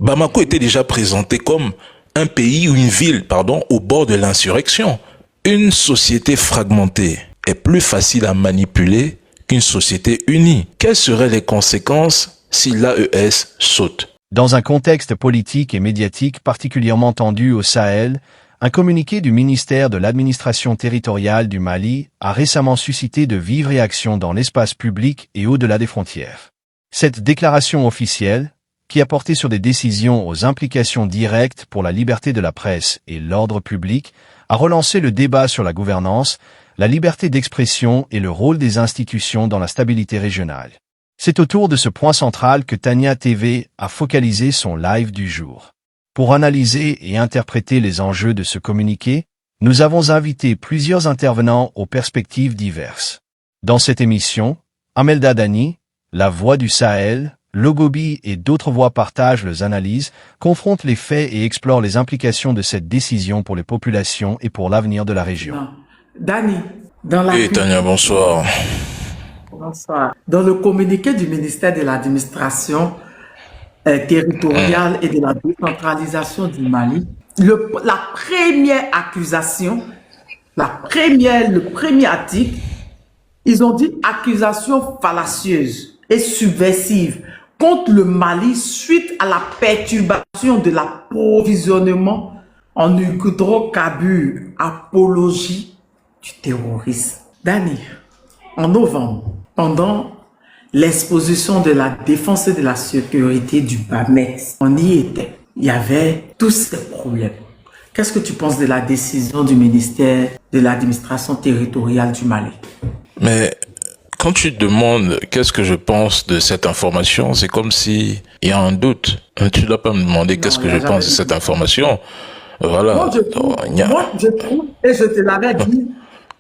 Bamako était déjà présenté comme un pays ou une ville, au bord de l'insurrection. Une société fragmentée est plus facile à manipuler qu'une société unie. Quelles seraient les conséquences si l'AES saute? Dans un contexte politique et médiatique particulièrement tendu au Sahel, un communiqué du ministère de l'administration territoriale du Mali a récemment suscité de vives réactions dans l'espace public et au-delà des frontières. Cette déclaration officielle, qui a porté sur des décisions aux implications directes pour la liberté de la presse et l'ordre public, a relancé le débat sur la gouvernance, la liberté d'expression et le rôle des institutions dans la stabilité régionale. C'est autour de ce point central que Tania TV a focalisé son live du jour. Pour analyser et interpréter les enjeux de ce communiqué, nous avons invité plusieurs intervenants aux perspectives diverses. Dans cette émission, Amelda Dani, la voix du Sahel, Logobi et d'autres voix partagent leurs analyses, confrontent les faits et explorent les implications de cette décision pour les populations et pour l'avenir de la région. Non. Dani, dans la... Oui, Tania, bonsoir. Bonsoir. Dans le communiqué du ministère de l'administration territoriale et de la décentralisation du Mali, la première accusation, le premier article, ils ont dit accusation fallacieuse et subversive contre le Mali suite à la perturbation de l'approvisionnement en hydrocarbures, apologie du terrorisme. Dani, en novembre, pendant l'exposition de la défense et de la sécurité du BAMEX, on y était. Il y avait tous ces problèmes. Qu'est-ce que tu penses de la décision du ministère de l'administration territoriale du Mali? Mais quand tu demandes qu'est-ce que je pense de cette information, c'est comme si il y a un doute. Tu ne dois pas me demander qu'est-ce que je pense de cette information. Voilà. Moi, je trouve, et je te l'avais dit,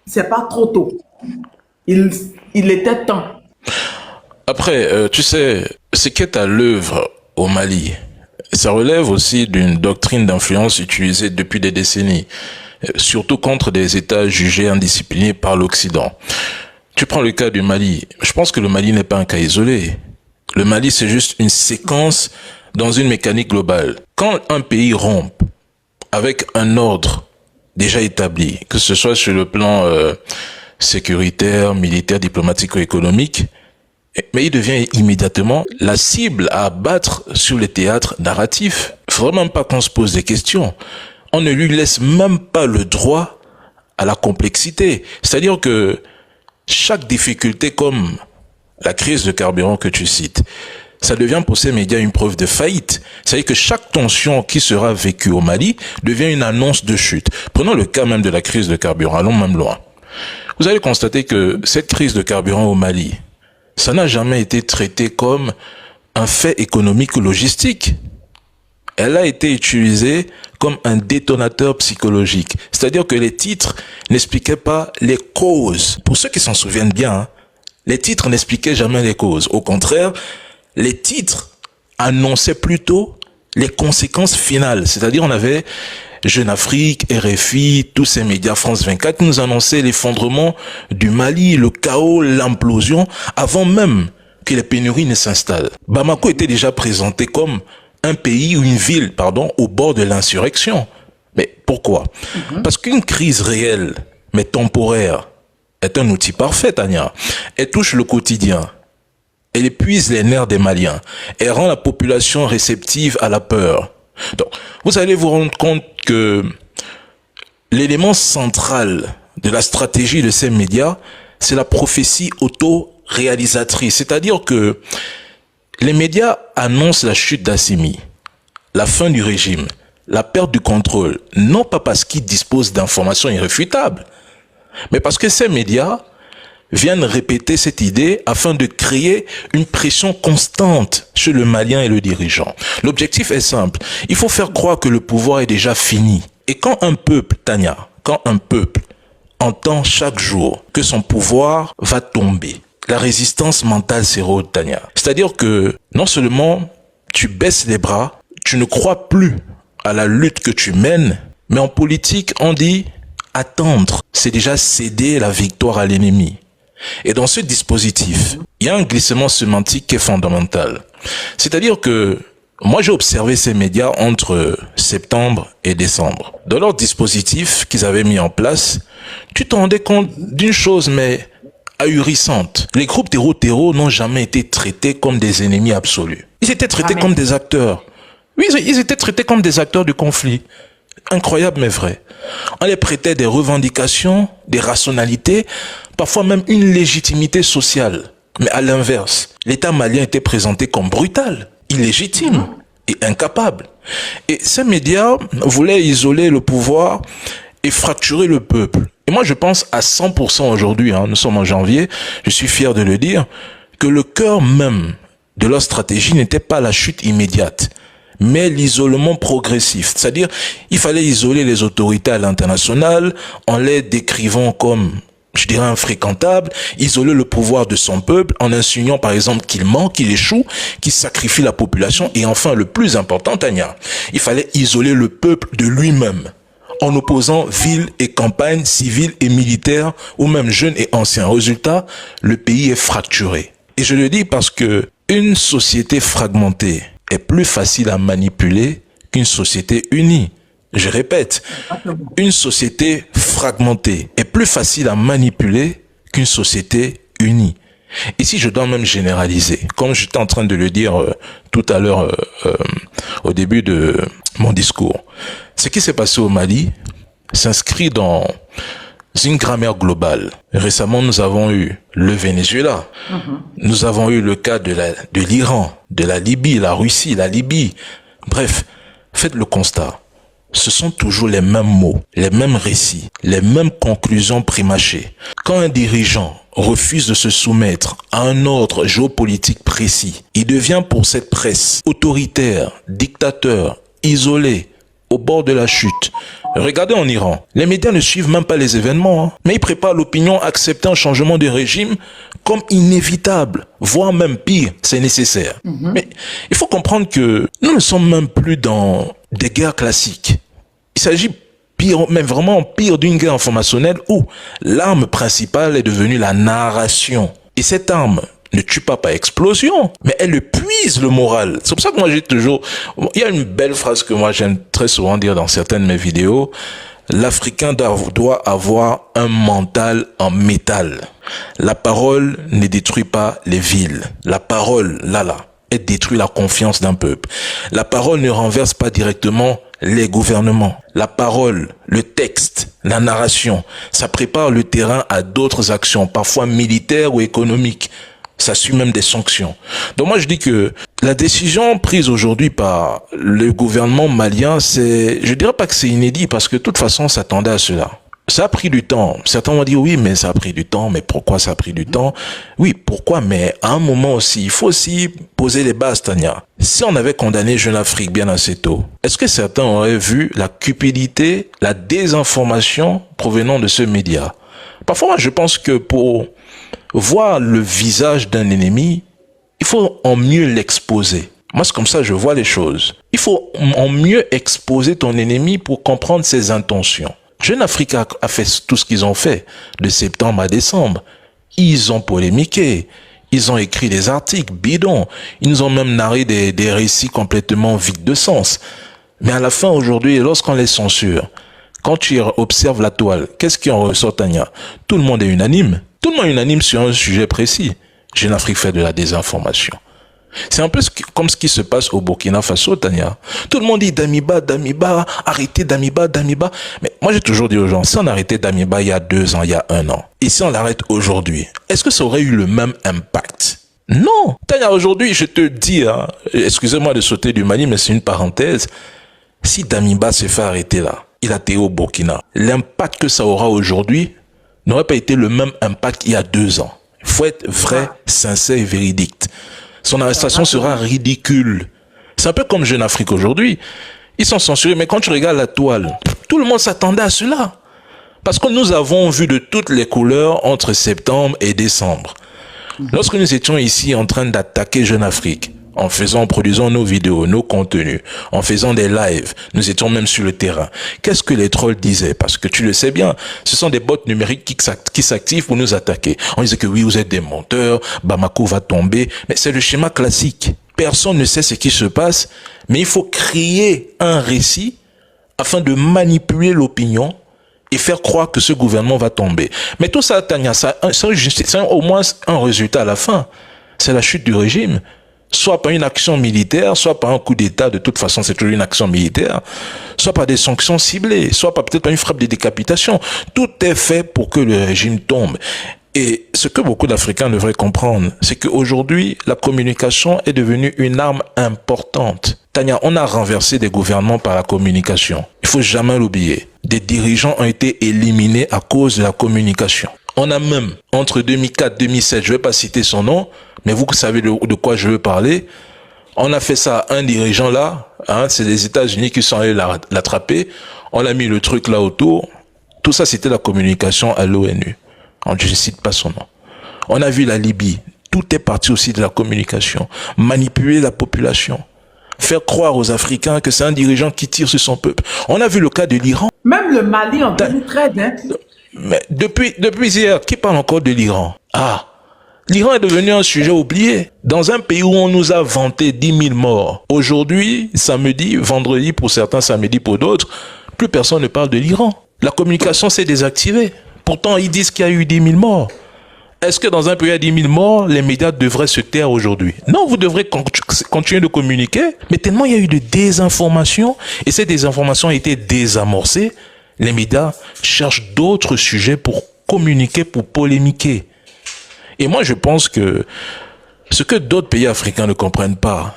c'est pas trop tôt. Il était temps. Après, tu sais, ce qui est à l'œuvre au Mali, ça relève aussi d'une doctrine d'influence utilisée depuis des décennies, surtout contre des États jugés indisciplinés par l'Occident. Tu prends le cas du Mali. Je pense que le Mali n'est pas un cas isolé. Le Mali, c'est juste une séquence dans une mécanique globale. Quand un pays rompt avec un ordre déjà établi, que ce soit sur le plan sécuritaire, militaire, diplomatique ou économique, mais il devient immédiatement la cible à abattre sur les théâtres narratifs. Il ne faudrait même pas qu'on se pose des questions. On ne lui laisse même pas le droit à la complexité. C'est-à-dire que chaque difficulté comme la crise de carburant que tu cites, ça devient pour ces médias une preuve de faillite. C'est-à-dire que chaque tension qui sera vécue au Mali devient une annonce de chute. Prenons le cas même de la crise de carburant, allons même loin. Vous allez constater que cette crise de carburant au Mali, ça n'a jamais été traité comme un fait économique ou logistique. Elle a été utilisée comme un détonateur psychologique. C'est-à-dire que les titres n'expliquaient pas les causes. Pour ceux qui s'en souviennent bien, les titres n'expliquaient jamais les causes. Au contraire, les titres annonçaient plutôt les conséquences finales. C'est-à-dire on avait Jeune Afrique, RFI, tous ces médias, France 24, qui nous annonçaient l'effondrement du Mali, le chaos, l'implosion, avant même que les pénuries ne s'installent. Bamako était déjà présenté comme un pays ou une ville, au bord de l'insurrection. Mais pourquoi? Parce qu'une crise réelle, mais temporaire, est un outil parfait, Tania. Elle touche le quotidien. Elle épuise les nerfs des Maliens. Elle rend la population réceptive à la peur. Donc, vous allez vous rendre compte que l'élément central de la stratégie de ces médias, c'est la prophétie auto-réalisatrice. C'est-à-dire que les médias annoncent la chute d'Assimi, la fin du régime, la perte du contrôle, non pas parce qu'ils disposent d'informations irréfutables, mais parce que ces médias viennent répéter cette idée afin de créer une pression constante sur le Malien et le dirigeant. L'objectif est simple. Il faut faire croire que le pouvoir est déjà fini. Et quand un peuple, Tania, quand un peuple entend chaque jour que son pouvoir va tomber, la résistance mentale s'érode, Tania. C'est-à-dire que non seulement tu baisses les bras, tu ne crois plus à la lutte que tu mènes, mais en politique, on dit attendre, c'est déjà céder la victoire à l'ennemi. Et dans ce dispositif, il y a un glissement sémantique qui est fondamental. C'est-à-dire que Moi, j'ai observé ces médias entre septembre et décembre. Dans leur dispositif qu'ils avaient mis en place, tu te rendais compte d'une chose, mais ahurissante. Les groupes terreau n'ont jamais été traités comme des ennemis absolus. Ils étaient traités comme des acteurs. Oui, ils étaient traités comme des acteurs du conflit. Incroyable mais vrai. On les prêtait des revendications, des rationalités, parfois même une légitimité sociale. Mais à l'inverse, l'État malien était présenté comme brutal, illégitime et incapable. Et ces médias voulaient isoler le pouvoir et fracturer le peuple. Et moi, je pense à 100% aujourd'hui, nous sommes en janvier, je suis fier de le dire, que le cœur même de leur stratégie n'était pas la chute immédiate, mais l'isolement progressif. C'est-à-dire, il fallait isoler les autorités à l'international en les décrivant comme, je dirais, infréquentables, isoler le pouvoir de son peuple en insinuant par exemple qu'il ment, qu'il échoue, qu'il sacrifie la population. Et enfin, le plus important, Tania, il fallait isoler le peuple de lui-même en opposant ville et campagne, civile et militaire, ou même jeunes et anciens. Résultat, le pays est fracturé. Et je le dis parce que une société fragmentée est plus facile à manipuler qu'une société unie. Je répète, une société fragmentée est plus facile à manipuler qu'une société unie. Ici, je dois même généraliser. Comme j'étais en train de le dire tout à l'heure au début de mon discours. Ce qui s'est passé au Mali s'inscrit dans une grammaire globale. Récemment, nous avons eu le Venezuela. Nous avons eu le cas de l'Iran, de la Libye, la Russie, la Libye. Bref, faites le constat. Ce sont toujours les mêmes mots, les mêmes récits, les mêmes conclusions prémâchées. Quand un dirigeant refuse de se soumettre à un ordre géopolitique précis, il devient pour cette presse autoritaire, dictateur, isolé, au bord de la chute. Regardez en Iran, les médias ne suivent même pas les événements, mais ils préparent l'opinion à accepter un changement de régime comme inévitable, voire même pire, c'est nécessaire. Mais il faut comprendre que nous ne sommes même plus dans des guerres classiques. Il s'agit pire, même vraiment pire d'une guerre informationnelle où l'arme principale est devenue la narration. Et cette arme ne tue pas par explosion, mais elle épuise le moral. C'est pour ça que moi j'ai toujours... Il y a une belle phrase que moi j'aime très souvent dire dans certaines de mes vidéos. L'Africain doit avoir un mental en métal. La parole ne détruit pas les villes. La parole, elle détruit la confiance d'un peuple. La parole ne renverse pas directement les gouvernements. La parole, le texte, la narration, ça prépare le terrain à d'autres actions, parfois militaires ou économiques. Ça suit même des sanctions. Donc moi je dis que la décision prise aujourd'hui par le gouvernement malien, je dirais pas que c'est inédit parce que de toute façon on s'attendait à cela. Ça a pris du temps. Certains vont dire oui, mais ça a pris du temps. Mais pourquoi ça a pris du temps? Oui, pourquoi? Mais à un moment aussi, il faut aussi poser les bases, Tania. Si on avait condamné Jeune Afrique bien assez tôt, est-ce que certains auraient vu la cupidité, la désinformation provenant de ce média? Parfois, moi, je pense que pour voir le visage d'un ennemi, il faut en mieux l'exposer. Moi, c'est comme ça que je vois les choses. Il faut en mieux exposer ton ennemi pour comprendre ses intentions. Jeune Afrique a fait tout ce qu'ils ont fait de septembre à décembre. Ils ont polémiqué. Ils ont écrit des articles bidons. Ils nous ont même narré des récits complètement vides de sens. Mais à la fin, aujourd'hui, lorsqu'on les censure, quand tu observes la toile, qu'est-ce qui en ressort, Tania? Tout le monde est unanime. Tout le monde est unanime sur un sujet précis. Jeune Afrique fait de la désinformation. C'est un peu comme ce qui se passe au Burkina Faso, Tania. Tout le monde dit Damiba, arrêtez Damiba. Mais moi, j'ai toujours dit aux gens, si on arrêtait Damiba il y a 2 ans, il y a 1 an, et si on l'arrête aujourd'hui, est-ce que ça aurait eu le même impact? Non. Tania, aujourd'hui, je te dis, excusez-moi de sauter du Mali, mais c'est une parenthèse. Si Damiba se fait arrêter là, il a été au Burkina, l'impact que ça aura aujourd'hui n'aurait pas été le même impact il y a 2 ans. Il faut être vrai, sincère et véridique. Son arrestation sera ridicule. C'est un peu comme Jeune Afrique aujourd'hui. Ils sont censurés, mais quand tu regardes la toile, tout le monde s'attendait à cela. Parce que nous avons vu de toutes les couleurs entre septembre et décembre. Lorsque nous étions ici en train d'attaquer Jeune Afrique, en produisant nos vidéos, nos contenus, en faisant des lives, nous étions même sur le terrain. Qu'est-ce que les trolls disaient? Parce que tu le sais bien, ce sont des bots numériques qui s'activent pour nous attaquer. On disait que oui, vous êtes des menteurs, Bamako va tomber, mais c'est le schéma classique. Personne ne sait ce qui se passe, mais il faut créer un récit afin de manipuler l'opinion et faire croire que ce gouvernement va tomber. Mais tout ça, Tania, c'est au moins un résultat à la fin. C'est la chute du régime. Soit par une action militaire, soit par un coup d'État, de toute façon c'est toujours une action militaire, soit par des sanctions ciblées, soit par peut-être par une frappe de décapitation. Tout est fait pour que le régime tombe. Et ce que beaucoup d'Africains devraient comprendre, c'est qu'aujourd'hui, la communication est devenue une arme importante. Tania, on a renversé des gouvernements par la communication. Il faut jamais l'oublier. Des dirigeants ont été éliminés à cause de la communication. On a même, entre 2004 et 2007, je ne vais pas citer son nom, mais vous savez de quoi je veux parler, on a fait ça à un dirigeant là, hein, c'est les États-Unis qui sont allés l'attraper, on a mis le truc là autour, tout ça c'était la communication à l'ONU. Je ne cite pas son nom. On a vu la Libye, tout est parti aussi de la communication, manipuler la population, faire croire aux Africains que c'est un dirigeant qui tire sur son peuple. On a vu le cas de l'Iran. Même le Mali en 2013, hein. Mais depuis hier, qui parle encore de l'Iran? Ah, l'Iran est devenu un sujet oublié. Dans un pays où on nous a vanté 10 000 morts, aujourd'hui, samedi, vendredi pour certains, samedi pour d'autres, plus personne ne parle de l'Iran. La communication s'est désactivée. Pourtant, ils disent qu'il y a eu 10 000 morts. Est-ce que dans un pays à 10 000 morts, les médias devraient se taire aujourd'hui? Non, vous devrez continuer de communiquer. Mais tellement il y a eu de désinformation, et ces désinformations ont été désamorcées, les médias cherchent d'autres sujets pour communiquer, pour polémiquer. Et moi, je pense que ce que d'autres pays africains ne comprennent pas,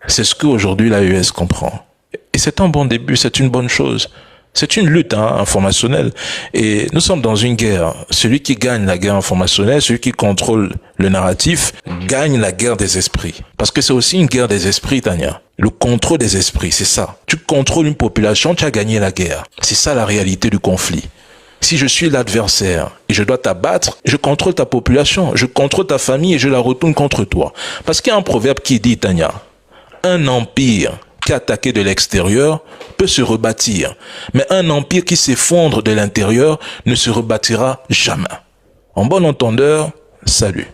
c'est ce qu'aujourd'hui l'AES comprend. Et c'est un bon début, c'est une bonne chose. C'est une lutte informationnelle. Et nous sommes dans une guerre. Celui qui gagne la guerre informationnelle, celui qui contrôle le narratif, gagne la guerre des esprits. Parce que c'est aussi une guerre des esprits, Tania. Le contrôle des esprits, c'est ça. Tu contrôles une population, tu as gagné la guerre. C'est ça la réalité du conflit. Si je suis l'adversaire et je dois t'abattre, je contrôle ta population, je contrôle ta famille et je la retourne contre toi. Parce qu'il y a un proverbe qui dit, Tania, un empire qui est attaqué de l'extérieur peut se rebâtir. Mais un empire qui s'effondre de l'intérieur ne se rebâtira jamais. En bon entendeur, salut.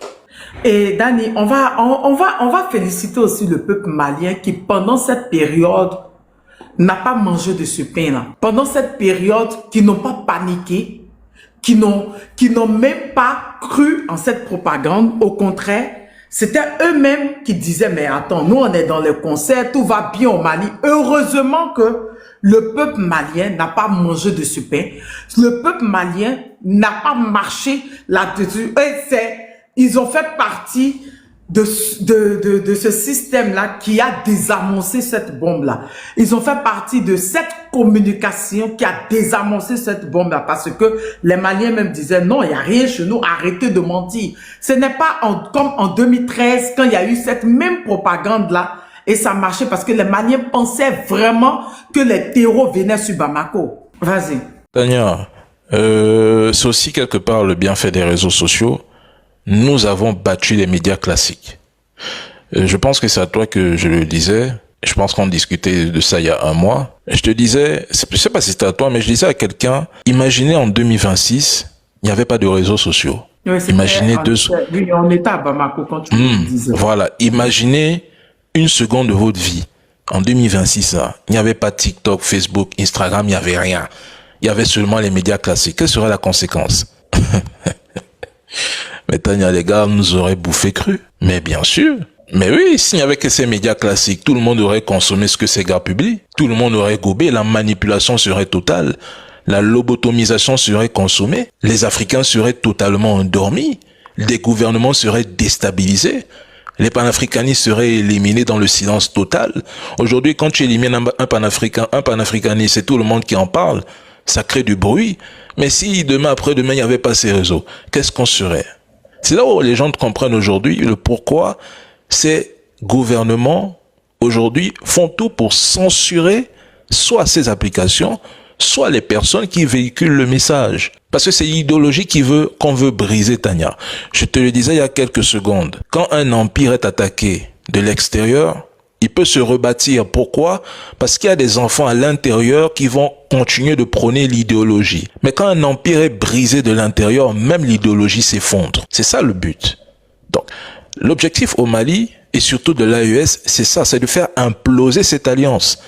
Et Dani, on va féliciter aussi le peuple malien qui, pendant cette période, n'a pas mangé de ce pain-là. Pendant cette période, qui n'ont pas paniqué, qui n'ont même pas cru en cette propagande. Au contraire, c'était eux-mêmes qui disaient, mais attends, nous on est dans les concerts, tout va bien au Mali. Heureusement que le peuple malien n'a pas mangé de ce pain. Le peuple malien n'a pas marché là-dessus. Ils ont fait partie de ce système-là qui a désamoncé cette bombe-là. Ils ont fait partie de cette communication qui a désamoncé cette bombe-là parce que les Maliens même disaient non, il n'y a rien chez nous, arrêtez de mentir. Ce n'est pas comme en 2013 quand il y a eu cette même propagande-là et ça marchait parce que les Maliens pensaient vraiment que les terreaux venaient sur Bamako. Vas-y. Tania, c'est aussi quelque part le bienfait des réseaux sociaux. Nous avons battu les médias classiques. Je pense que c'est à toi que je le disais. Je pense qu'on discutait de ça il y a un mois. Je te disais, je sais pas si c'était à toi, mais je disais à quelqu'un, imaginez en 2026, il n'y avait pas de réseaux sociaux. Oui, imaginez oui, on était à Bamako quand tu le disais. Voilà, imaginez une seconde de votre vie. En 2026, là, il n'y avait pas TikTok, Facebook, Instagram, il n'y avait rien. Il y avait seulement les médias classiques. Quelle serait la conséquence? Mais Tania, les gars nous auraient bouffé cru. Mais bien sûr. Mais oui, s'il n'y avait que ces médias classiques, tout le monde aurait consommé ce que ces gars publient. Tout le monde aurait gobé, la manipulation serait totale. La lobotomisation serait consommée. Les Africains seraient totalement endormis. Les gouvernements seraient déstabilisés. Les panafricanistes seraient éliminés dans le silence total. Aujourd'hui, quand tu élimines un panafricaniste, c'est tout le monde qui en parle. Ça crée du bruit. Mais si demain, après-demain, il n'y avait pas ces réseaux, qu'est-ce qu'on serait? C'est là où les gens comprennent aujourd'hui le pourquoi ces gouvernements, aujourd'hui, font tout pour censurer soit ces applications, soit les personnes qui véhiculent le message. Parce que c'est l'idéologie qu'on veut briser, Tania. Je te le disais il y a quelques secondes. Quand un empire est attaqué de l'extérieur, il peut se rebâtir. Pourquoi? Parce qu'il y a des enfants à l'intérieur qui vont continuer de prôner l'idéologie. Mais quand un empire est brisé de l'intérieur, même l'idéologie s'effondre. C'est ça le but. Donc, l'objectif au Mali, et surtout de l'AES, c'est ça, c'est de faire imploser cette alliance.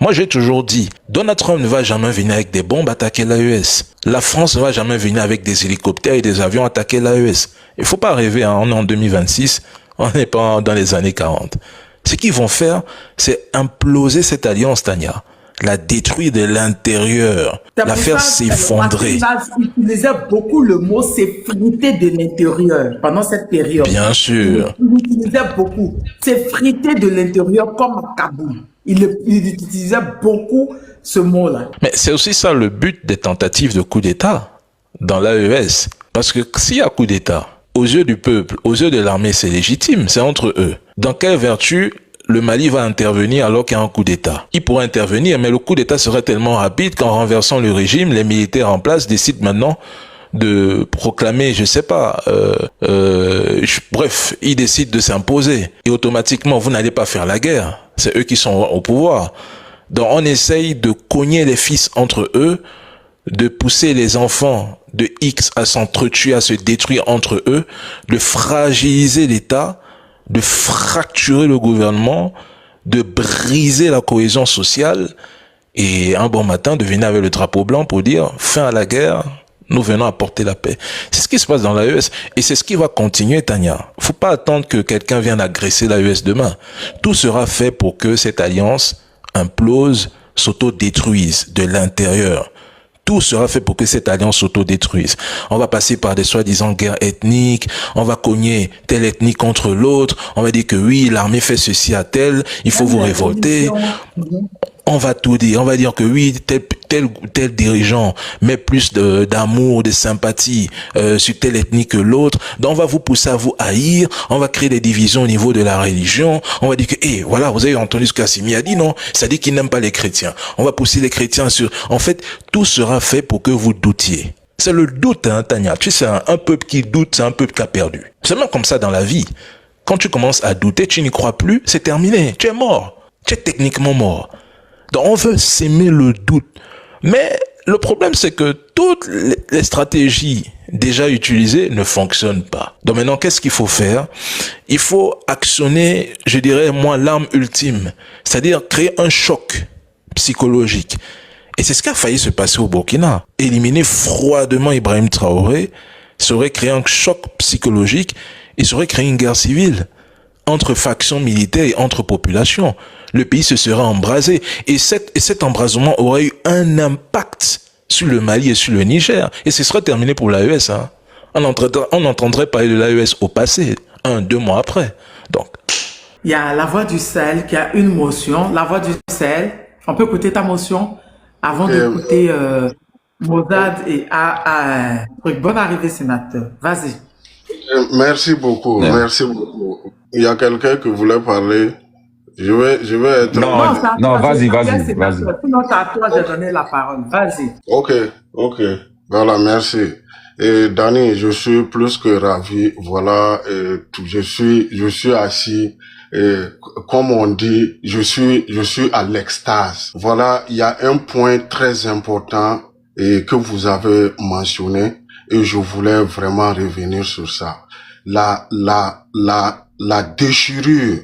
Moi, j'ai toujours dit, Donald Trump ne va jamais venir avec des bombes attaquer l'AES. La France ne va jamais venir avec des hélicoptères et des avions attaquer l'AES. Il faut pas rêver, hein, on est en 2026, on n'est pas dans les années 40. Ce qu'ils vont faire, c'est imploser cette alliance, Tania. La détruire de l'intérieur, la faire s'effondrer. Il utilisait beaucoup le mot s'effriter de l'intérieur pendant cette période. Bien sûr. Il utilisait beaucoup s'effriter de l'intérieur comme à Kaboul. Il utilisait beaucoup ce mot-là. Mais c'est aussi ça le but des tentatives de coup d'État dans l'AES. Parce que s'il y a coup d'État, aux yeux du peuple, aux yeux de l'armée, c'est légitime, c'est entre eux. Dans quelle vertu le Mali va intervenir alors qu'il y a un coup d'État? Il pourrait intervenir, mais le coup d'État serait tellement rapide qu'en renversant le régime, les militaires en place décident maintenant de proclamer, je sais pas, bref, ils décident de s'imposer. Et automatiquement, vous n'allez pas faire la guerre. C'est eux qui sont au pouvoir. Donc on essaye de cogner les fils entre eux, de pousser les enfants de X à s'entretuer, à se détruire entre eux, de fragiliser l'État, de fracturer le gouvernement, de briser la cohésion sociale et un bon matin de venir avec le drapeau blanc pour dire fin à la guerre, nous venons apporter la paix. C'est ce qui se passe dans l'AES et c'est ce qui va continuer, Tania. Faut pas attendre que quelqu'un vienne agresser l'AES demain. Tout sera fait pour que cette alliance implose, s'auto-détruise de l'intérieur. Tout sera fait pour que cette alliance s'auto-détruise. On va passer par des soi-disant guerres ethniques, on va cogner telle ethnie contre l'autre, on va dire que oui, l'armée fait ceci à tel, il faut vous révolter. On va tout dire, on va dire que oui, tel dirigeant met plus d'amour, de sympathie sur telle ethnie que l'autre, donc on va vous pousser à vous haïr, on va créer des divisions au niveau de la religion, on va dire que, voilà, vous avez entendu ce qu'Assimi a dit, non? Ça dit qu'il n'aime pas les chrétiens. On va pousser les chrétiens sur... En fait, tout sera fait pour que vous doutiez. C'est le doute, hein, Tania. Tu sais, un peuple qui doute, c'est un peuple qui a perdu. C'est même comme ça dans la vie. Quand tu commences à douter, tu n'y crois plus, c'est terminé. Tu es mort. Tu es techniquement mort. Donc on veut s'aimer le doute. Mais le problème, c'est que toutes les stratégies déjà utilisées ne fonctionnent pas. Donc maintenant, qu'est-ce qu'il faut faire? Il faut actionner, je dirais, moi, l'arme ultime. C'est-à-dire créer un choc psychologique. Et c'est ce qui a failli se passer au Burkina. Éliminer froidement Ibrahim Traoré serait créer un choc psychologique et serait créer une guerre civile entre factions militaires et entre populations. Le pays se serait embrasé. Et cet embrasement aurait eu un impact sur le Mali et sur le Niger. Et ce serait terminé pour l'AES. Hein. On entendrait parler de l'AES au passé, 1-2 mois après. Donc, il y a la Voix du Sahel qui a une motion. La Voix du Sahel, on peut écouter ta motion avant d'écouter Modad et bonne arrivée, sénateur. Vas-y. Merci beaucoup, merci beaucoup. Il y a quelqu'un qui voulait parler. Je vais être... Non, vas-y. Sinon, c'est à toi de donner la parole. Vas-y. Ok. Voilà, merci. Et Dani, je suis plus que ravi. Voilà, je suis assis. Et comme on dit, je suis à l'extase. Voilà, il y a un point très important et que vous avez mentionné et je voulais vraiment revenir sur ça. La déchirure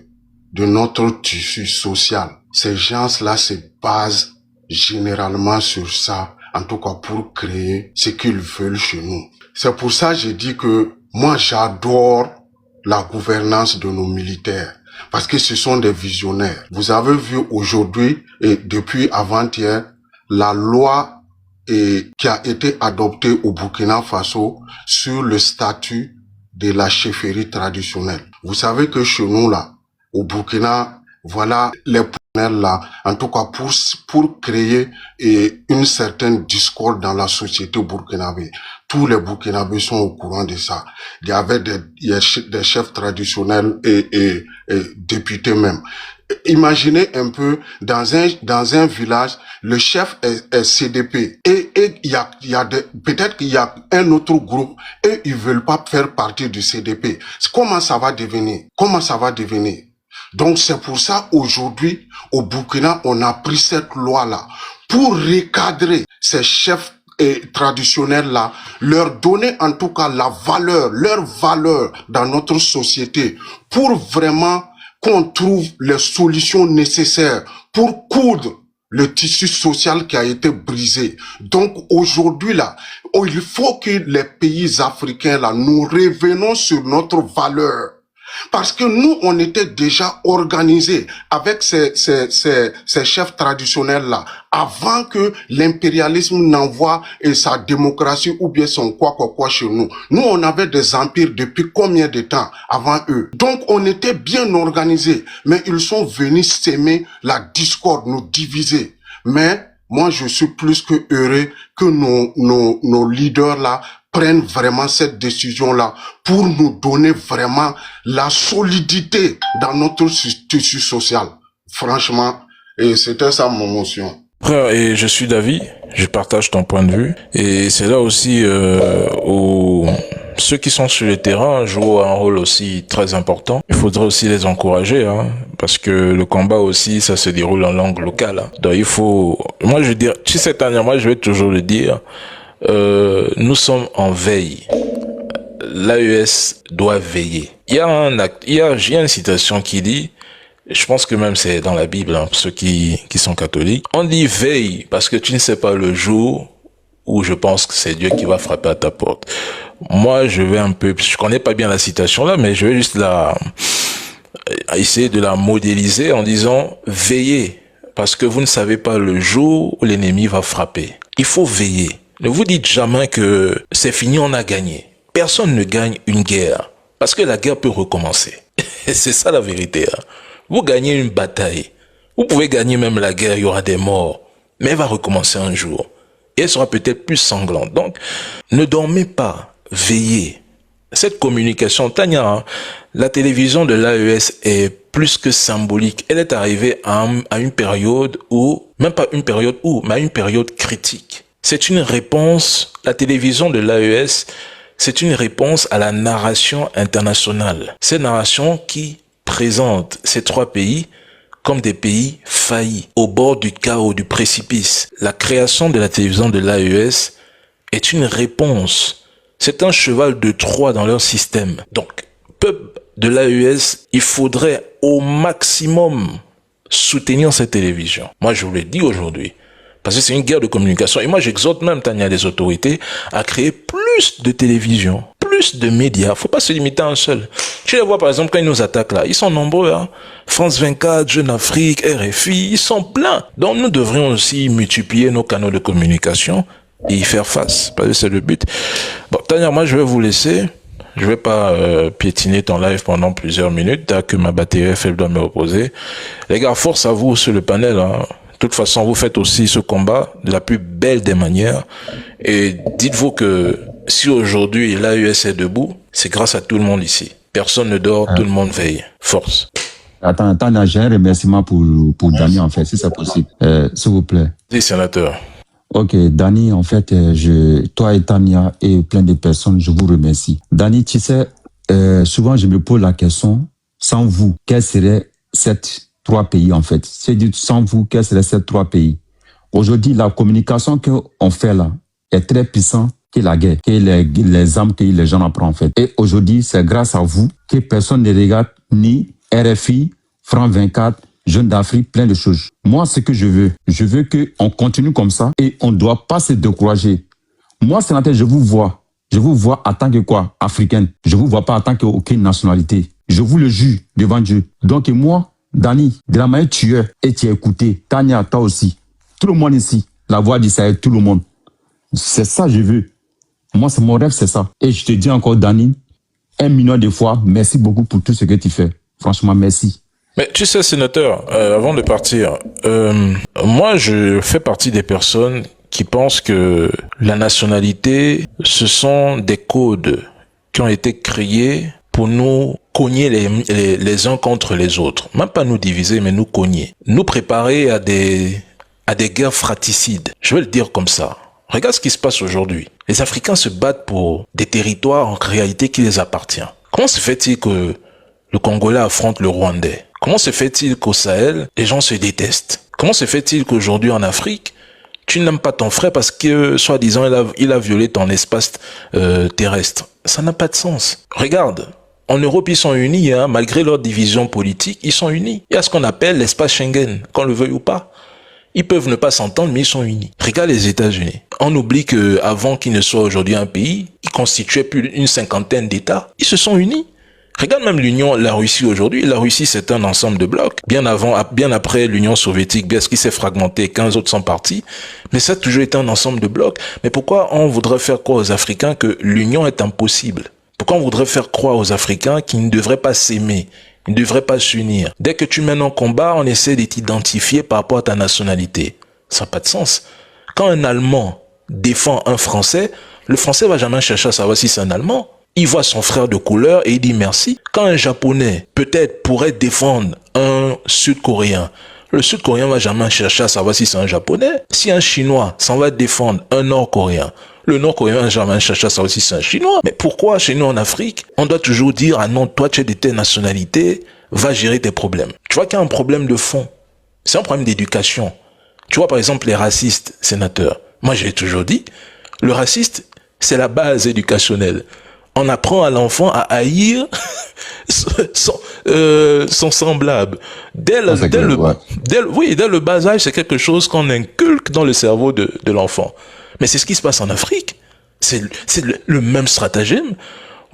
de notre tissu social. Ces gens-là se basent généralement sur ça, en tout cas pour créer ce qu'ils veulent chez nous. C'est pour ça que j'ai dit que moi j'adore la gouvernance de nos militaires. Parce que ce sont des visionnaires. Vous avez vu aujourd'hui et depuis avant-hier, la loi qui a été adoptée au Burkina Faso sur le statut de la chefferie traditionnelle. Vous savez que chez nous là, au Burkina, voilà les panels là, en tout cas pour créer une certaine discorde dans la société burkinabé. Tous les Burkinabés sont au courant de ça. Il y avait des chefs traditionnels et députés même. Imaginez un peu dans un village, le chef est CDP et il y a peut-être qu'il y a un autre groupe et ils veulent pas faire partie du CDP. Comment ça va devenir? Donc c'est pour ça aujourd'hui au Burkina on a pris cette loi là pour recadrer ces chefs traditionnels là, leur donner en tout cas leur valeur dans notre société pour vraiment qu'on trouve les solutions nécessaires pour coudre le tissu social qui a été brisé. Donc aujourd'hui là, il faut que les pays africains là, nous revenons sur notre valeur. Parce que nous, on était déjà organisés avec ces chefs traditionnels-là, avant que l'impérialisme n'envoie sa démocratie ou bien son quoi chez nous. Nous, on avait des empires depuis combien de temps avant eux? Donc, on était bien organisés, mais ils sont venus s'aimer la discorde, nous diviser. Mais moi, je suis plus que heureux que nos leaders-là prennent vraiment cette décision-là pour nous donner vraiment la solidité dans notre tissu social. Franchement, et c'était ça mon motion. Frère, et je suis d'avis, je partage ton point de vue, et c'est là aussi où ceux qui sont sur le terrain jouent un rôle aussi très important. Il faudrait aussi les encourager, hein, parce que le combat aussi, ça se déroule en langue locale. Hein. Donc il faut, moi je veux dire, tu sais, Tania, moi je vais toujours le dire, nous sommes en veille. L'AES doit veiller. Il y a une citation qui dit, je pense que même c'est dans la Bible, hein, pour ceux qui sont catholiques, on dit veille parce que tu ne sais pas le jour où je pense que c'est Dieu qui va frapper à ta porte. Moi, je vais un peu, je connais pas bien la citation là, mais je vais juste essayer de la modéliser en disant veillez parce que vous ne savez pas le jour où l'ennemi va frapper. Il faut veiller. Ne vous dites jamais que c'est fini, on a gagné. Personne ne gagne une guerre parce que la guerre peut recommencer. C'est ça la vérité. Hein. Vous gagnez une bataille. Vous pouvez gagner même la guerre, il y aura des morts. Mais elle va recommencer un jour. Et elle sera peut-être plus sanglante. Donc, ne dormez pas. Veillez. Cette communication, Tania, hein, la télévision de l'AES est plus que symbolique. Elle est arrivée à une période où, même pas une période où, mais à une période critique. C'est une réponse, la télévision de l'AES, c'est une réponse à la narration internationale. Cette narration qui présente ces trois pays comme des pays faillis, au bord du chaos, du précipice. La création de la télévision de l'AES est une réponse. C'est un cheval de Troie dans leur système. Donc, peuple de l'AES, il faudrait au maximum soutenir cette télévision. Moi, je vous le dis aujourd'hui. Parce que c'est une guerre de communication. Et moi, j'exhorte même, Tania, les autorités à créer plus de télévision, plus de médias. Faut pas se limiter à un seul. Tu les vois, par exemple, quand ils nous attaquent là, ils sont nombreux, hein. France 24, Jeune Afrique, RFI, ils sont pleins. Donc, nous devrions aussi multiplier nos canaux de communication et y faire face. Parce que c'est le but. Bon, Tania, moi, je vais vous laisser. Je vais pas piétiner ton live pendant plusieurs minutes, dès que ma batterie faible doit me reposer. Les gars, force à vous sur le panel, hein. De toute façon, vous faites aussi ce combat de la plus belle des manières. Et dites-vous que si aujourd'hui l'AES est debout, c'est grâce à tout le monde ici. Personne ne dort, tout le monde veille. Force. Attends, j'ai un remerciement pour Dani, en fait, si c'est possible. S'il vous plaît. Oui, sénateur. Ok, Dani, en fait, toi et Tania et plein de personnes, je vous remercie. Dani, tu sais, souvent je me pose la question, sans vous, quels seraient cette trois pays, en fait. C'est-à-dire, sans vous, quels seraient ces trois pays? Aujourd'hui, la communication qu'on fait là est très puissante que la guerre, que les armes que les gens en prennent, en fait. Et aujourd'hui, c'est grâce à vous que personne ne regarde ni RFI, France 24, Jeune d'Afrique, plein de choses. Moi, ce que je veux qu'on continue comme ça et on ne doit pas se décourager. Moi, sénateur, je vous vois en tant que quoi? Africaine. Je vous vois pas en tant qu'aucune nationalité. Je vous le jure devant Dieu. Donc, moi, Dani, de la manière tu es et tu as écouté, Tania, toi aussi, tout le monde ici, la voix du Sahel, tout le monde. C'est ça que je veux. Moi, c'est mon rêve, c'est ça. Et je te dis encore, Dani, 1 million de fois, merci beaucoup pour tout ce que tu fais. Franchement, merci. Mais tu sais, sénateur, avant de partir, moi, je fais partie des personnes qui pensent que la nationalité, ce sont des codes qui ont été créés pour nous cogner les uns contre les autres. Même pas nous diviser, mais nous cogner. Nous préparer à des guerres fratricides. Je vais le dire comme ça. Regarde ce qui se passe aujourd'hui. Les Africains se battent pour des territoires en réalité qui les appartiennent. Comment se fait-il que le Congolais affronte le Rwandais? Comment se fait-il qu'au Sahel, les gens se détestent? Comment se fait-il qu'aujourd'hui en Afrique, tu n'aimes pas ton frère parce que, soi-disant, il a violé ton espace terrestre? Ça n'a pas de sens. Regarde. En Europe, ils sont unis, hein, malgré leur division politique, ils sont unis. Il y a ce qu'on appelle l'espace Schengen, qu'on le veuille ou pas. Ils peuvent ne pas s'entendre, mais ils sont unis. Regarde les États-Unis. On oublie que avant qu'ils ne soient aujourd'hui un pays, ils constituaient plus d'une cinquantaine d'États. Ils se sont unis. Regarde même l'Union, la Russie aujourd'hui. La Russie, c'est un ensemble de blocs. Bien après l'Union soviétique, bien ce qui s'est fragmenté, 15 autres sont partis. Mais ça a toujours été un ensemble de blocs. Mais pourquoi on voudrait faire croire aux Africains que l'union est impossible? Pourquoi on voudrait faire croire aux Africains qu'ils ne devraient pas s'aimer? Ils ne devraient pas s'unir. Dès que tu mènes un combat, on essaie de t'identifier par rapport à ta nationalité. Ça n'a pas de sens. Quand un Allemand défend un Français, le Français va jamais chercher à savoir si c'est un Allemand. Il voit son frère de couleur et il dit merci. Quand un Japonais, peut-être, pourrait défendre un Sud-Coréen, le Sud-Coréen va jamais chercher à savoir si c'est un Japonais. Si un Chinois s'en va défendre un Nord-Coréen, le Nord-Coréen va jamais chercher à savoir si c'est un Chinois. Mais pourquoi chez nous en Afrique, on doit toujours dire, ah non, toi tu es de telle nationalité, va gérer tes problèmes. Tu vois qu'il y a un problème de fond. C'est un problème d'éducation. Tu vois par exemple les racistes, sénateurs. Moi j'ai toujours dit, le raciste, c'est la base éducationnelle. On apprend à l'enfant à haïr son semblable. Dès le bas âge, c'est quelque chose qu'on inculque dans le cerveau de l'enfant. Mais c'est ce qui se passe en Afrique. C'est le même stratagème.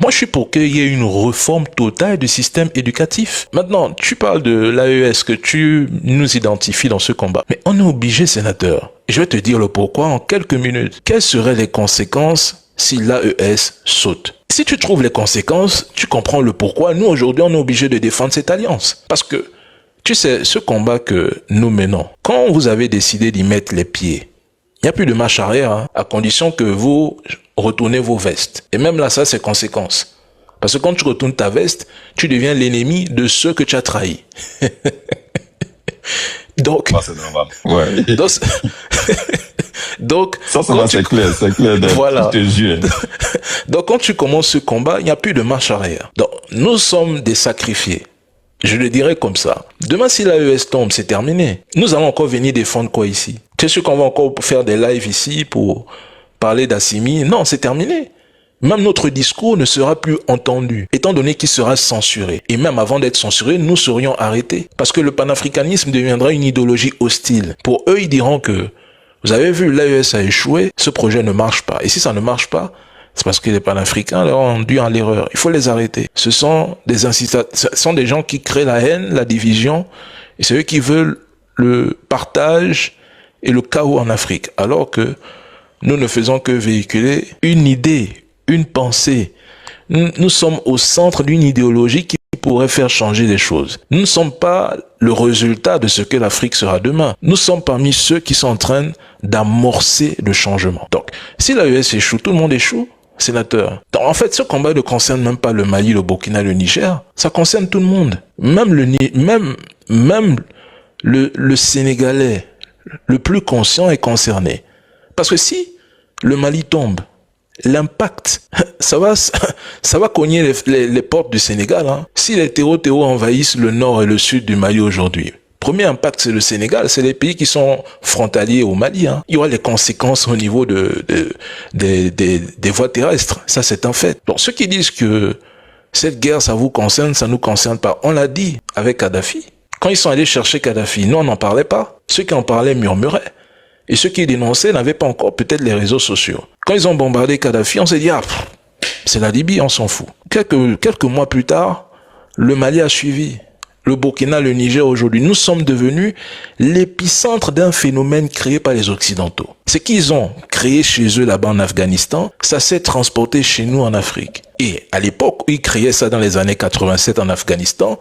Moi, je suis pour qu'il y ait une réforme totale du système éducatif. Maintenant, tu parles de l'AES, que tu nous identifies dans ce combat. Mais on est obligé, sénateur. Je vais te dire le pourquoi en quelques minutes. Quelles seraient les conséquences si l'AES saute? Si tu trouves les conséquences, tu comprends le pourquoi. Nous, aujourd'hui, on est obligé de défendre cette alliance. Parce que, tu sais, ce combat que nous menons, quand vous avez décidé d'y mettre les pieds, il n'y a plus de marche arrière, hein, à condition que vous retournez vos vestes. Et même là, ça, c'est conséquence. Parce que quand tu retournes ta veste, tu deviens l'ennemi de ceux que tu as trahis. Donc, c'est normal. Ouais. Donc, ça va, c'est clair. Voilà. Je te jure. Donc, quand tu commences ce combat, il n'y a plus de marche arrière. Donc, nous sommes des sacrifiés. Je le dirais comme ça. Demain, si l'AES tombe, c'est terminé. Nous allons encore venir défendre quoi ici? Tu es sûr qu'on va encore faire des lives ici pour parler d'Assimi? Non, c'est terminé. Même notre discours ne sera plus entendu, étant donné qu'il sera censuré. Et même avant d'être censuré, nous serions arrêtés. Parce que le panafricanisme deviendra une idéologie hostile. Pour eux, ils diront que, vous avez vu, l'AES a échoué, ce projet ne marche pas. Et si ça ne marche pas, c'est parce que les panafricains leur ont dû à l'erreur. Il faut les arrêter. Ce sont des incitateurs, ce sont des gens qui créent la haine, la division, et c'est eux qui veulent le partage et le chaos en Afrique. Alors que nous ne faisons que véhiculer une idée, une pensée. Nous sommes au centre d'une idéologie qui pourrait faire changer les choses. Nous ne sommes pas le résultat de ce que l'Afrique sera demain. Nous sommes parmi ceux qui sont en train d'amorcer le changement. Donc, si l'AES échoue, tout le monde échoue, sénateur. Donc, en fait, ce combat ne concerne même pas le Mali, le Burkina, le Niger. Ça concerne tout le monde. Même le Sénégalais, le plus conscient est concerné. Parce que si le Mali tombe, l'impact, ça va cogner les portes du Sénégal. Hein. Si les terreaux envahissent le nord et le sud du Mali aujourd'hui, premier impact, c'est le Sénégal, c'est les pays qui sont frontaliers au Mali. Hein. Il y aura les conséquences au niveau des voies terrestres. Ça, c'est un fait. Donc, ceux qui disent que cette guerre, ça vous concerne, ça nous concerne pas. On l'a dit avec Kadhafi. Quand ils sont allés chercher Kadhafi, nous, on n'en parlait pas. Ceux qui en parlaient murmuraient. Et ceux qui dénonçaient n'avaient pas encore peut-être les réseaux sociaux. Quand ils ont bombardé Kadhafi, on s'est dit, c'est la Libye, on s'en fout. Quelques mois plus tard, le Mali a suivi. Le Burkina, le Niger aujourd'hui. Nous sommes devenus l'épicentre d'un phénomène créé par les Occidentaux. Ce qu'ils ont créé chez eux là-bas en Afghanistan, ça s'est transporté chez nous en Afrique. Et à l'époque où ils créaient ça dans les années 87 en Afghanistan,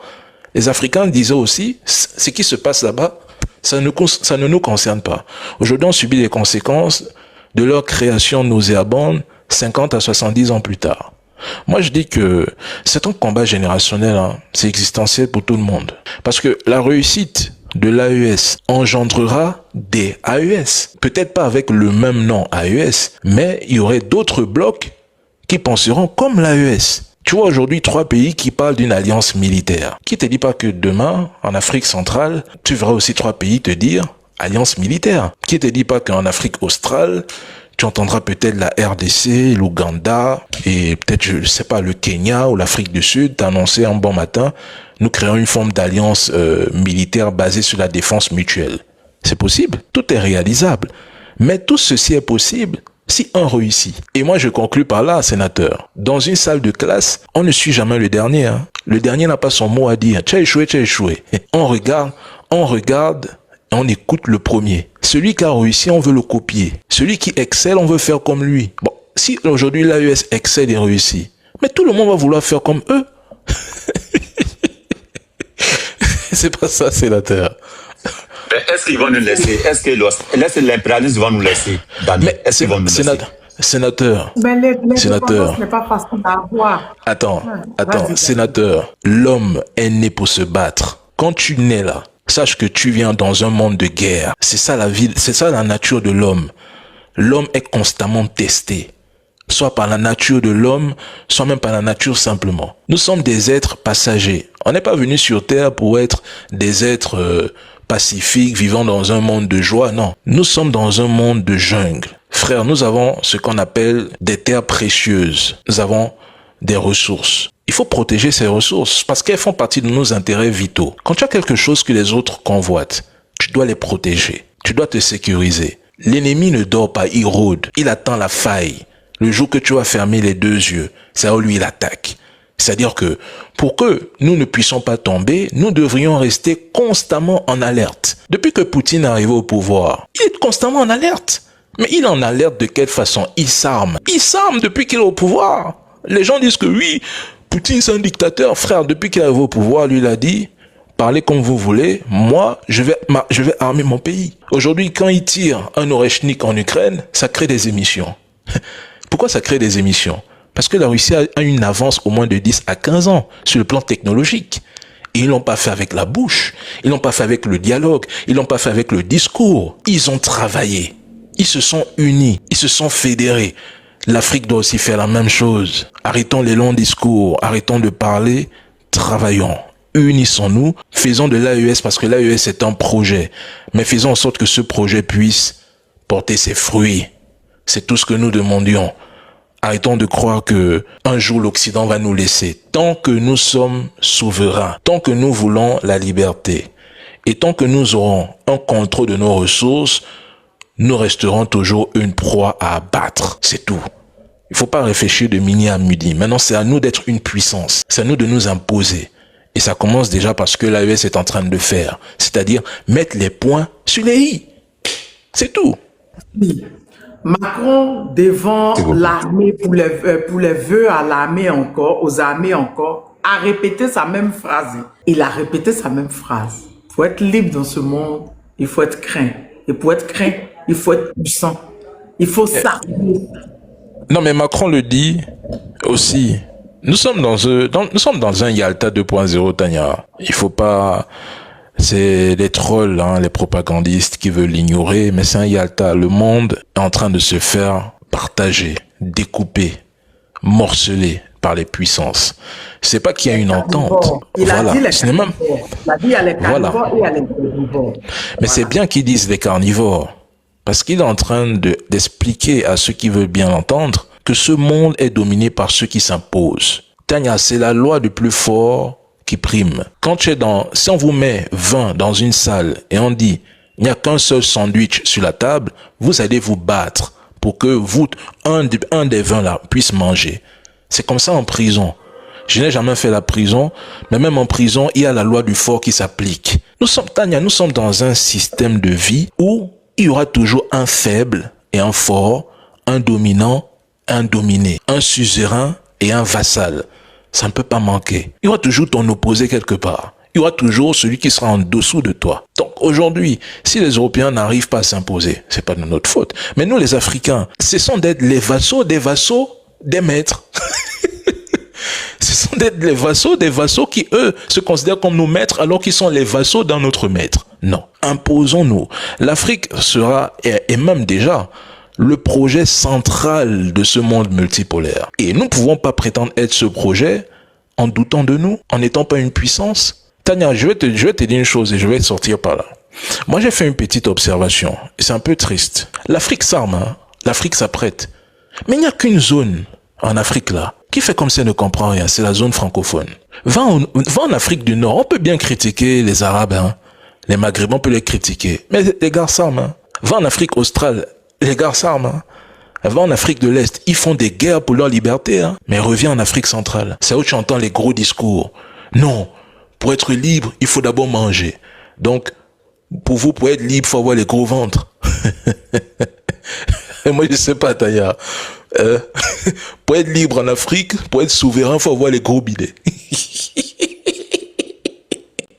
les Africains disaient aussi, ce qui se passe là-bas, ça ne nous concerne pas. Aujourd'hui, on subit les conséquences de leur création nauséabonde 50 à 70 ans plus tard. Moi, je dis que c'est un combat générationnel, hein. C'est existentiel pour tout le monde. Parce que la réussite de l'AES engendrera des AES. Peut-être pas avec le même nom AES, mais il y aurait d'autres blocs qui penseront comme l'AES. Tu vois aujourd'hui 3 pays qui parlent d'une alliance militaire. Qui te dit pas que demain, en Afrique centrale, tu verras aussi 3 pays te dire alliance militaire. Qui te dit pas qu'en Afrique australe, tu entendras peut-être la RDC, l'Ouganda et peut-être, je sais pas, le Kenya ou l'Afrique du Sud t'annoncer un bon matin, nous créons une forme d'alliance militaire basée sur la défense mutuelle. C'est possible, tout est réalisable. Mais tout ceci est possible si un réussit. Et moi, je conclus par là, sénateur. Dans une salle de classe, on ne suit jamais le dernier. Hein. Le dernier n'a pas son mot à dire. Tu as échoué, tu as échoué. On regarde, et on écoute le premier. Celui qui a réussi, on veut le copier. Celui qui excelle, on veut faire comme lui. Bon, si aujourd'hui l'AES excelle et réussit, mais tout le monde va vouloir faire comme eux. C'est pas ça, sénateur. Mais est-ce qu'ils vont nous laisser? Est-ce que l'impérialisme va nous laisser? Daniel, Mais est-ce qu'ils vont nous laisser? Sénateur. Mais Sénateur. l'indépendance n'est pas facile à avoir. Attends, Vas-y. sénateur. L'homme est né pour se battre. Quand tu nais là, sache que tu viens dans un monde de guerre. C'est ça la vie, c'est ça la nature de l'homme. L'homme est constamment testé. Soit par la nature de l'homme, soit même par la nature simplement. Nous sommes des êtres passagers. On n'est pas venu sur Terre pour être des êtres pacifiques, vivant dans un monde de joie. Non, nous sommes dans un monde de jungle. Frère, nous avons ce qu'on appelle des terres précieuses. Nous avons des ressources. Il faut protéger ces ressources parce qu'elles font partie de nos intérêts vitaux. Quand tu as quelque chose que les autres convoitent, tu dois les protéger. Tu dois te sécuriser. L'ennemi ne dort pas, il rôde. Il attend la faille. Le jour que tu vas fermer les deux yeux, c'est là où lui il attaque. C'est-à-dire que pour que nous ne puissions pas tomber, nous devrions rester constamment en alerte. Depuis que Poutine est arrivé au pouvoir, il est constamment en alerte. Mais il est en alerte de quelle façon? Il s'arme. Il s'arme depuis qu'il est au pouvoir. Les gens disent que oui, Poutine c'est un dictateur. Frère, depuis qu'il est arrivé au pouvoir, lui il a dit, parlez comme vous voulez, moi je vais armer mon pays. Aujourd'hui, quand il tire un Oreshnik en Ukraine, ça crée des émissions. Pourquoi ça crée des émissions? Parce que la Russie a une avance au moins de 10 à 15 ans sur le plan technologique. Et ils l'ont pas fait avec la bouche, ils l'ont pas fait avec le dialogue, ils l'ont pas fait avec le discours. Ils ont travaillé, ils se sont unis, ils se sont fédérés. L'Afrique doit aussi faire la même chose. Arrêtons les longs discours, arrêtons de parler, travaillons. Unissons-nous, faisons de l'AES parce que l'AES est un projet. Mais faisons en sorte que ce projet puisse porter ses fruits. C'est tout ce que nous demandions. Arrêtons de croire que un jour l'Occident va nous laisser. Tant que nous sommes souverains, tant que nous voulons la liberté, et tant que nous aurons un contrôle de nos ressources, nous resterons toujours une proie à abattre. C'est tout. Il faut pas réfléchir de midi à midi. Maintenant, c'est à nous d'être une puissance. C'est à nous de nous imposer. Et ça commence déjà parce que l'AES est en train de faire. C'est-à-dire mettre les points sur les i. C'est tout. Oui. Macron, devant l'armée, pour les vœux à l'armée encore, aux armées encore, a répété sa même phrase. Il a répété sa même phrase. Il faut être libre dans ce monde, il faut être craint. Et pour être craint, il faut être puissant. Il faut s'armer. Non, mais Macron le dit aussi. Nous sommes dans un Yalta 2.0, Tania. Il faut pas... C'est les trolls, hein, les propagandistes qui veulent l'ignorer, mais c'est un Yalta. Le monde est en train de se faire partager, découper, morceler par les puissances. C'est pas qu'il y a une entente. Il a Voilà. dit les Ce n'est même... carnivores. Il a dit il y a les carnivores et il y a les herbivores. Mais c'est bien qu'ils disent les carnivores. Parce qu'il est en train d'expliquer à ceux qui veulent bien l'entendre que ce monde est dominé par ceux qui s'imposent. Tania, c'est la loi du plus fort qui prime. Quand tu es si on vous met 20 dans une salle et on dit, il n'y a qu'un seul sandwich sur la table, vous allez vous battre pour que un des 20 là puisse manger. C'est comme ça en prison. Je n'ai jamais fait la prison, mais même en prison, il y a la loi du fort qui s'applique. Nous sommes dans un système de vie où il y aura toujours un faible et un fort, un dominant, un dominé, un suzerain et un vassal. Ça ne peut pas manquer. Il y aura toujours ton opposé quelque part. Il y aura toujours celui qui sera en dessous de toi. Donc aujourd'hui, si les Européens n'arrivent pas à s'imposer, c'est pas de notre faute. Mais nous, les Africains, ce sont d'être les vassaux des maîtres. Ce sont d'être les vassaux des vassaux qui, eux, se considèrent comme nos maîtres alors qu'ils sont les vassaux d'un autre maître. Non. Imposons-nous. L'Afrique sera, et même déjà, le projet central de ce monde multipolaire. Et nous ne pouvons pas prétendre être ce projet en doutant de nous, en n'étant pas une puissance. Tania, je vais te dire une chose et je vais sortir par là. Moi, j'ai fait une petite observation. C'est un peu triste. L'Afrique s'arme, hein. L'Afrique s'apprête. Mais il n'y a qu'une zone en Afrique là qui fait comme si elle ne comprend rien. C'est la zone francophone. Va en Afrique du Nord. On peut bien critiquer les Arabes, hein. Les Maghrébins, on peut les critiquer. Mais les gars s'arment, hein. Va en Afrique australe. Les gars s'arment, hein. Va en Afrique de l'Est. Ils font des guerres pour leur liberté, hein. Mais reviens en Afrique centrale. C'est où tu entends les gros discours. Non. Pour être libre, il faut d'abord manger. Donc, pour être libre, il faut avoir les gros ventres. Moi, je sais pas, Taya. Pour être libre en Afrique, pour être souverain, il faut avoir les gros bidets.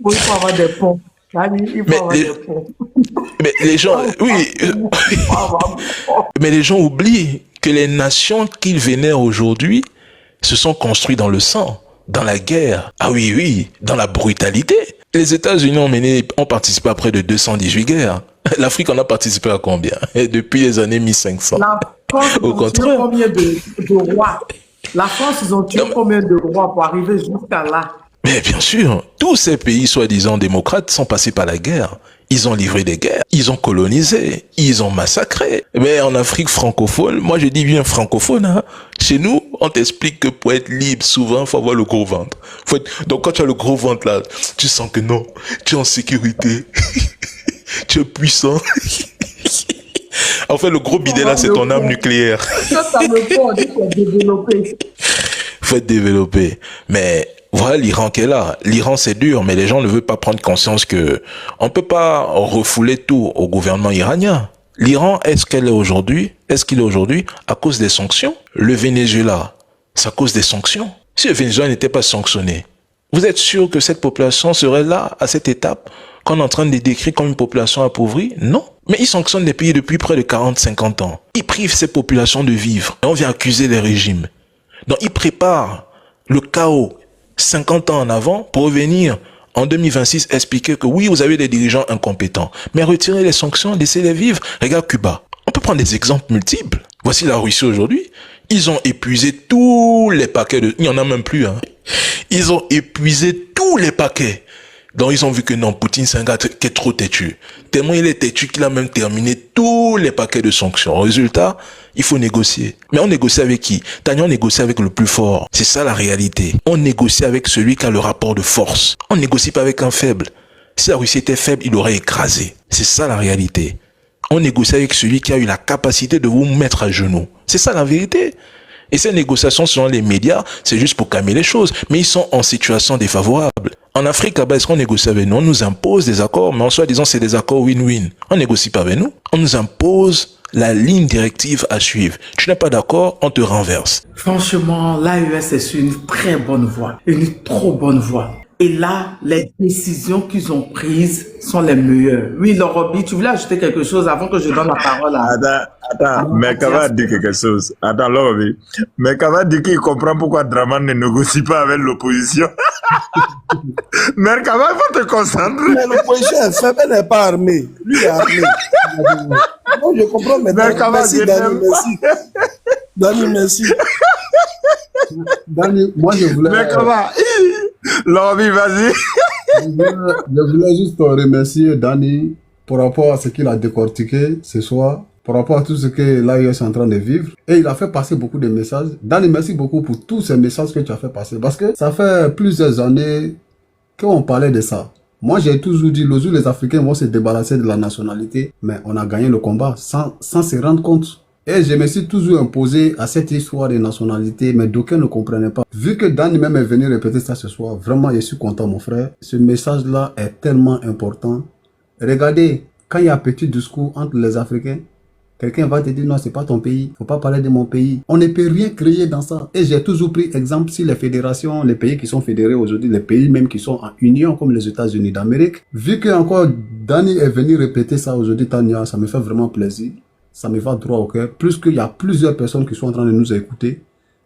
Oui, il faut avoir des ponts. Il faut avoir des ponts. Mais les gens, oui. Mais les gens oublient que les nations qu'ils vénèrent aujourd'hui se sont construites dans le sang, dans la guerre. Ah oui, oui, dans la brutalité. Les États-Unis ont participé à près de 218 guerres. L'Afrique en a participé à combien? Et depuis les années 1500. La France, au contraire. Combien de rois? La France, ils ont tué combien de rois pour arriver jusqu'à là? Mais bien sûr, tous ces pays soi-disant démocrates sont passés par la guerre. Ils ont livré des guerres, ils ont colonisé, ils ont massacré. Mais en Afrique francophone, moi je dis bien francophone, hein, chez nous, on t'explique que pour être libre, souvent, il faut avoir le gros ventre. Donc quand tu as le gros ventre là, tu sens que non, tu es en sécurité, tu es puissant. En fait, le gros bidet là, c'est ton âme nucléaire. Faut être développé. Mais voilà l'Iran qui est là. L'Iran, c'est dur, mais les gens ne veulent pas prendre conscience que on peut pas refouler tout au gouvernement iranien. L'Iran, est-ce qu'il est aujourd'hui à cause des sanctions? Le Venezuela, c'est à cause des sanctions. Si le Venezuela n'était pas sanctionné, vous êtes sûr que cette population serait là, à cette étape, qu'on est en train de décrire comme une population appauvrie? Non. Mais ils sanctionnent des pays depuis près de 40-50 ans. Ils privent ces populations de vivre. Et on vient accuser les régimes. Donc ils préparent le chaos 50 ans en avant pour revenir en 2026 expliquer que oui, vous avez des dirigeants incompétents. Mais retirez les sanctions, laissez-les vivre. Regarde Cuba. On peut prendre des exemples multiples. Voici la Russie aujourd'hui. Ils ont épuisé tous les paquets de... Il n'y en a même plus, hein. Ils ont épuisé tous les paquets. Donc ils ont vu que non, Poutine c'est un gars qui est trop têtu. Tellement il est têtu qu'il a même terminé tous les paquets de sanctions. Résultat, il faut négocier. Mais on négocie avec qui? Tania, on négocie avec le plus fort. C'est ça la réalité. On négocie avec celui qui a le rapport de force. On négocie pas avec un faible. Si la Russie était faible, il l'aurait écrasé. C'est ça la réalité. On négocie avec celui qui a eu la capacité de vous mettre à genoux. C'est ça la vérité. Et ces négociations selon les médias, c'est juste pour calmer les choses. Mais ils sont en situation défavorable. En Afrique, là-bas, est-ce qu'on négocie avec nous? On nous impose des accords, mais en soi, disons, c'est des accords win-win. On négocie pas avec nous. On nous impose la ligne directive à suivre. Tu n'es pas d'accord, on te renverse. Franchement, l'AES est sur une très bonne voie, une trop bonne voie. Et là, les décisions qu'ils ont prises sont les meilleures. Oui, Lorobi, tu voulais ajouter quelque chose avant que je donne la parole à... Attends, mais Kava dit quelque chose. Attends, Lorobi. Mais Kava dit qu'il comprend pourquoi Draman ne négocie pas avec l'opposition. Mais Kava, il faut te concentrer. Mais l'opposition est faible, elle n'est pas armée. Lui est armé. Moi, je comprends maintenant. Merci, Dani, merci. Dani, merci. Dani, moi, je voulais... Mais Kava, Lorobi, vas-y. Je voulais juste remercier Dani par rapport à ce qu'il a décortiqué ce soir, par rapport à tout ce que l'AES est en train de vivre. Et il a fait passer beaucoup de messages. Dani, merci beaucoup pour tous ces messages que tu as fait passer. Parce que ça fait plusieurs années qu'on parlait de ça. Moi, j'ai toujours dit, le jour les Africains vont se débarrasser de la nationalité, mais on a gagné le combat sans se rendre compte. Et je me suis toujours imposé à cette histoire de nationalité, mais d'aucuns ne comprenaient pas. Vu que Dani même est venu répéter ça ce soir, vraiment, je suis content, mon frère. Ce message-là est tellement important. Regardez, quand il y a un petit discours entre les Africains, quelqu'un va te dire, non, c'est pas ton pays, faut pas parler de mon pays. On ne peut rien créer dans ça. Et j'ai toujours pris exemple sur les fédérations, les pays qui sont fédérés aujourd'hui, les pays même qui sont en union, comme les États-Unis d'Amérique. Vu que encore Dani est venu répéter ça aujourd'hui, Tania, ça me fait vraiment plaisir. Ça me va droit au cœur. Plus qu'il y a plusieurs personnes qui sont en train de nous écouter,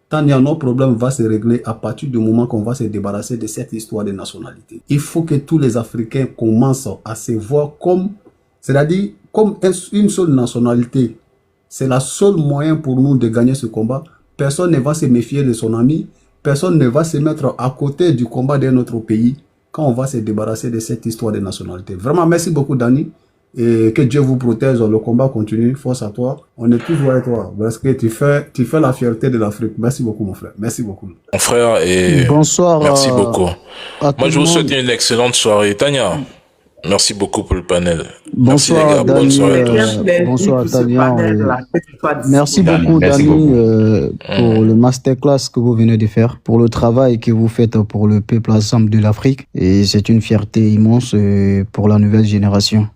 Tania, nos problèmes vont se régler à partir du moment qu'on va se débarrasser de cette histoire de nationalité. Il faut que tous les Africains commencent à se voir comme, c'est-à-dire comme une seule nationalité. C'est la seule moyen pour nous de gagner ce combat. Personne ne va se méfier de son ami. Personne ne va se mettre à côté du combat d'un autre pays. quand on va se débarrasser de cette histoire de nationalité. Vraiment, merci beaucoup, Dani. Et que Dieu vous protège, le combat continue, force à toi. On est toujours avec toi, parce que tu fais la fierté de l'Afrique. Merci beaucoup, mon frère. Merci beaucoup. Mon frère, et Bonsoir. merci beaucoup. Moi, je vous souhaite monde. une excellente soirée. Tania, merci beaucoup pour le panel. Merci les Bonsoir, gars, bonne Dani. soirée à tous. Bonsoir, pour ce Tania. panel de la petite fois d'ici. Merci Dani, beaucoup, merci Dani, beaucoup. pour le masterclass que vous venez de faire, pour le travail que vous faites pour le peuple ensemble de l'Afrique. Et c'est une fierté immense pour la nouvelle génération.